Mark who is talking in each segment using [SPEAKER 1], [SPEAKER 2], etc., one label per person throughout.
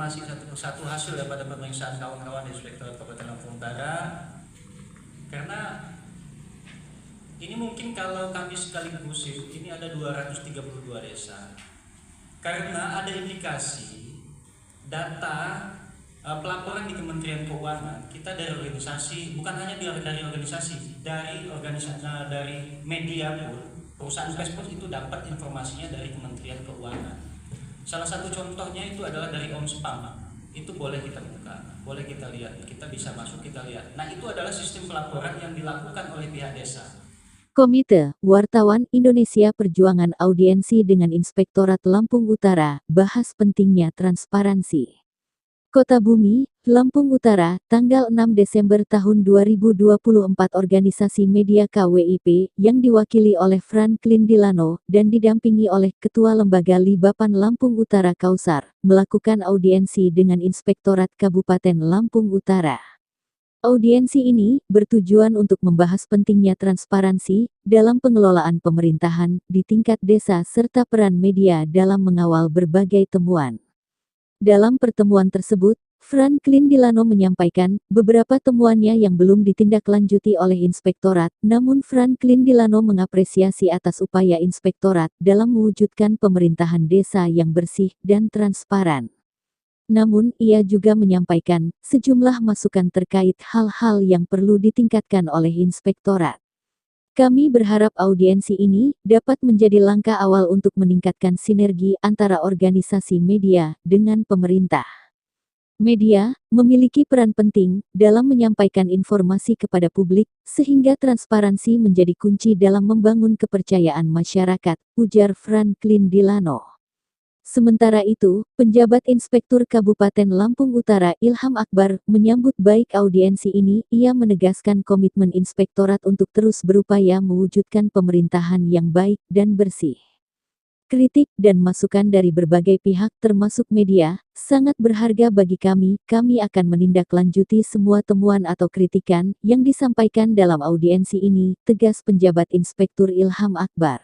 [SPEAKER 1] informasi satu persatu hasil daripada pemeriksaan kawan-kawan Inspektorat Kabupaten Lampung Utara, karena ini mungkin kalau kami sekaligus ini ada 232 desa. Karena ada indikasi data pelaporan di Kementerian Keuangan, kita dari organisasi, bukan hanya dari organisasi, dari media pun, perusahaan Facebook itu dapat informasinya dari Kementerian Keuangan. Salah satu contohnya itu adalah dari Omspam. Itu boleh kita buka, boleh kita lihat, kita bisa masuk, kita lihat. Nah, itu adalah sistem pelaporan yang dilakukan oleh pihak desa.
[SPEAKER 2] Komite Wartawan Indonesia Perjuangan audiensi dengan Inspektorat Lampung Utara, bahas pentingnya transparansi. Kota Bumi, Lampung Utara, tanggal 6 Desember tahun 2024. Organisasi media KWIP, yang diwakili oleh Franklin Delano, dan didampingi oleh Ketua Lembaga Libapan Lampung Utara Kausar, melakukan audiensi dengan Inspektorat Kabupaten Lampung Utara. Audiensi ini bertujuan untuk membahas pentingnya transparansi dalam pengelolaan pemerintahan di tingkat desa serta peran media dalam mengawal berbagai temuan. Dalam pertemuan tersebut, Franklin Delano menyampaikan beberapa temuannya yang belum ditindaklanjuti oleh Inspektorat, namun Franklin Delano mengapresiasi atas upaya Inspektorat dalam mewujudkan pemerintahan desa yang bersih dan transparan. Namun, ia juga menyampaikan sejumlah masukan terkait hal-hal yang perlu ditingkatkan oleh Inspektorat. Kami berharap audiensi ini dapat menjadi langkah awal untuk meningkatkan sinergi antara organisasi media dengan pemerintah. Media memiliki peran penting dalam menyampaikan informasi kepada publik, sehingga transparansi menjadi kunci dalam membangun kepercayaan masyarakat, ujar Franklin Delano. Sementara itu, penjabat Inspektur Kabupaten Lampung Utara Ilham Akbar menyambut baik audiensi ini. Ia menegaskan komitmen Inspektorat untuk terus berupaya mewujudkan pemerintahan yang baik dan bersih. Kritik dan masukan dari berbagai pihak termasuk media sangat berharga bagi kami. Kami akan menindaklanjuti semua temuan atau kritikan yang disampaikan dalam audiensi ini, tegas penjabat Inspektur Ilham Akbar.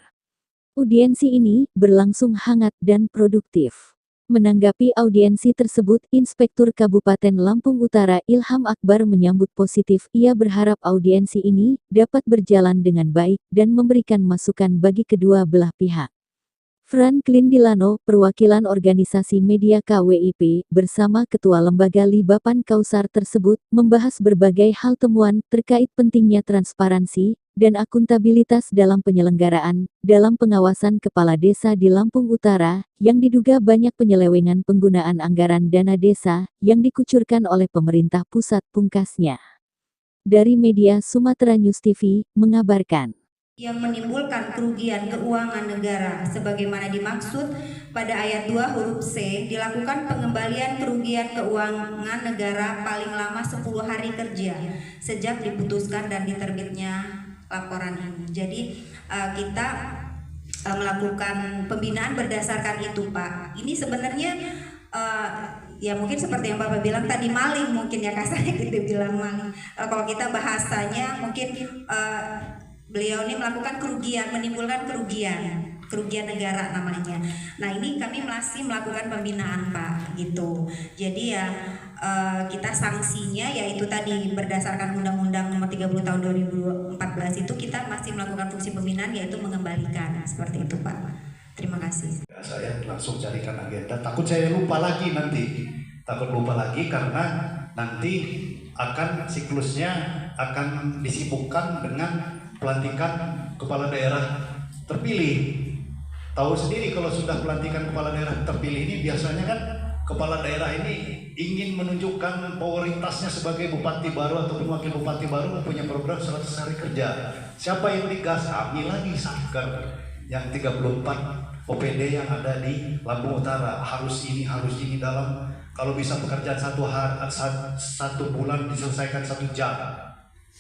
[SPEAKER 2] Audiensi ini berlangsung hangat dan produktif. Menanggapi audiensi tersebut, Inspektur Kabupaten Lampung Utara Ilham Akbar menyambut positif. Ia berharap audiensi ini dapat berjalan dengan baik dan memberikan masukan bagi kedua belah pihak. Franklin Delano, perwakilan organisasi media KWIP, bersama Ketua Lembaga Libapan Kausar tersebut, membahas berbagai hal temuan terkait pentingnya transparansi dan akuntabilitas dalam penyelenggaraan, dalam pengawasan kepala desa di Lampung Utara, yang diduga banyak penyelewengan penggunaan anggaran dana desa, yang dikucurkan oleh pemerintah pusat, pungkasnya. Dari media Sumatera News TV, mengabarkan.
[SPEAKER 3] Yang menimbulkan kerugian keuangan negara sebagaimana dimaksud pada ayat 2 huruf C, dilakukan pengembalian kerugian keuangan negara paling lama 10 hari kerja sejak diputuskan dan diterbitnya laporan ini. Jadi kita melakukan pembinaan berdasarkan itu, Pak. Ini sebenarnya ya mungkin seperti yang Bapak bilang tadi, maling mungkin ya, kasarnya kita bilang maling. Kalau kita bahasanya mungkin beliau ini melakukan kerugian, menimbulkan kerugian negara namanya. Nah, ini kami masih melakukan pembinaan, Pak, gitu. Jadi ya kita sanksinya yaitu tadi berdasarkan Undang-Undang Nomor 30 Tahun 2014 itu kita masih melakukan fungsi pembinaan yaitu mengembalikan. Seperti itu, Pak. Terima kasih.
[SPEAKER 4] Saya langsung carikan agenda. Takut saya lupa lagi nanti. Takut lupa lagi karena nanti akan siklusnya akan disibukkan dengan pelantikan kepala daerah terpilih. Tahu sendiri kalau sudah pelantikan kepala daerah terpilih ini biasanya kan kepala daerah ini ingin menunjukkan popularitasnya sebagai bupati baru atau wakil bupati baru, mempunyai program 100 hari kerja. Siapa yang digas? Kami lagi Satker yang 34 OPD yang ada di Lampung Utara. Harus ini dalam, kalau bisa pekerjaan satu bulan diselesaikan 1 jam.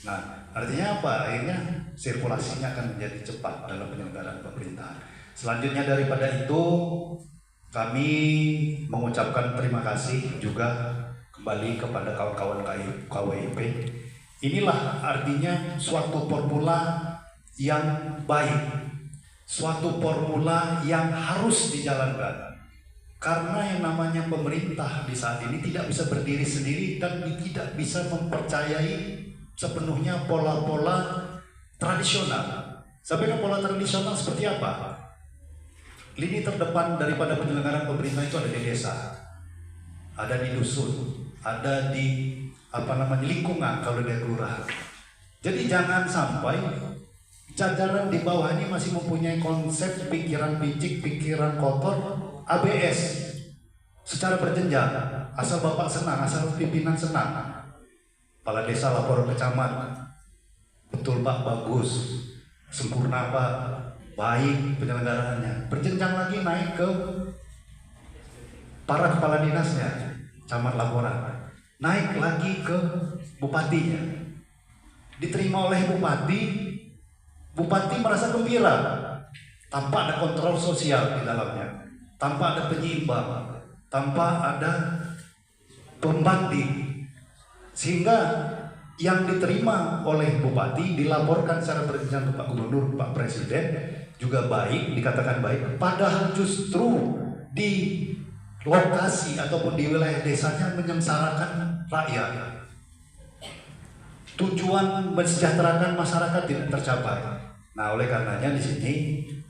[SPEAKER 4] Nah, artinya apa? Akhirnya sirkulasinya akan menjadi cepat dalam penyelenggaraan pemerintahan. Selanjutnya daripada itu, kami mengucapkan terima kasih juga kembali kepada kawan-kawan KWIP. Inilah artinya suatu formula yang baik, suatu formula yang harus dijalankan. Karena yang namanya pemerintah di saat ini tidak bisa berdiri sendiri dan tidak bisa mempercayai sepenuhnya pola-pola tradisional. Sampaikan pola tradisional seperti apa? Lini terdepan daripada penyelenggaraan pemerintah itu ada di desa, ada di dusun, ada di lingkungan kalau dia kelurahan. Jadi jangan sampai jajaran di bawah ini masih mempunyai konsep pikiran picik, pikiran kotor, ABS secara berjenjang. Asal bapak senang, asal pimpinan senang. Kepala desa lapor ke camat, betul pak, bagus, sempurna pak, baik penyelenggaraannya. Berjenjang lagi naik ke para kepala dinasnya, camat laporan. Naik lagi ke bupatinya. Diterima oleh bupati, bupati merasa gembira tanpa ada kontrol sosial di dalamnya, tanpa ada penyeimbang, tanpa ada pembanding. Sehingga yang diterima oleh bupati dilaporkan secara berjenjang ke Pak Gubernur, Pak Presiden, juga baik, dikatakan baik, padahal justru di lokasi ataupun di wilayah desanya menyengsarakan rakyat. Tujuan mensejahterakan masyarakat tidak tercapai. Nah, oleh karenanya di sini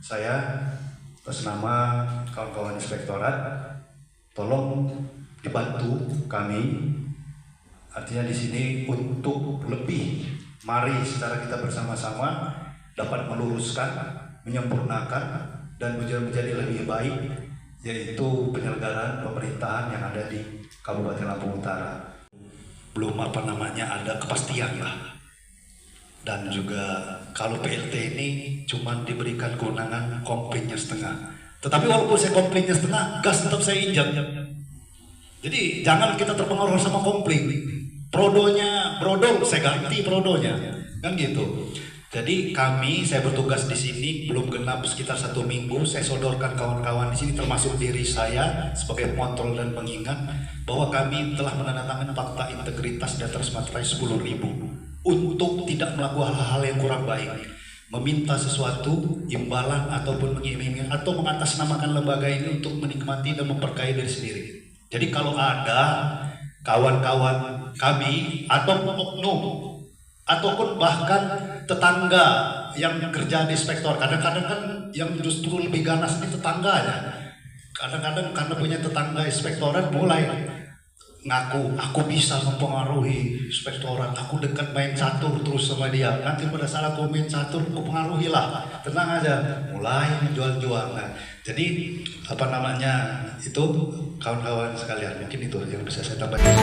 [SPEAKER 4] saya atas nama kawan-kawan inspektorat tolong dibantu kami. Artinya di sini untuk lebih, mari secara kita bersama-sama dapat meluruskan, menyempurnakan dan menjadi lebih baik, yaitu penyelenggaraan pemerintahan yang ada di Kabupaten Lampung Utara. Belum ada kepastian lah. Dan juga kalau PLT ini cuma diberikan kewenangan komplainnya setengah. Tetapi walaupun saya komplainnya setengah, gas tetap saya injak. Jadi jangan kita terpengaruh sama komplain. Prodonya brodol, saya ganti prodonya, kan gitu. Jadi saya bertugas di sini belum genap sekitar 1 minggu. Saya sodorkan kawan-kawan di sini termasuk diri saya sebagai pengontrol dan pengingat bahwa kami telah menandatangani fakta integritas di atas materai 10.000 untuk tidak melakukan hal-hal yang kurang baik, meminta sesuatu, imbalan ataupun mengiming atau mengatasnamakan lembaga ini untuk menikmati dan memperkaya diri sendiri. Jadi kalau ada kawan-kawan kami atau oknum ataupun bahkan tetangga yang kerja di inspektor, kadang-kadang kan yang justru lebih ganas ini tetangganya. Kadang-kadang karena punya tetangga inspektorat mulai ngaku, aku bisa mempengaruhi inspektorat, aku dekat main catur terus sama dia, nanti pada saat aku main catur aku pengaruhi lah, tenang aja, mulai menjual-jual. Nah, jadi itu kawan-kawan sekalian, mungkin itu yang bisa saya tambahkan.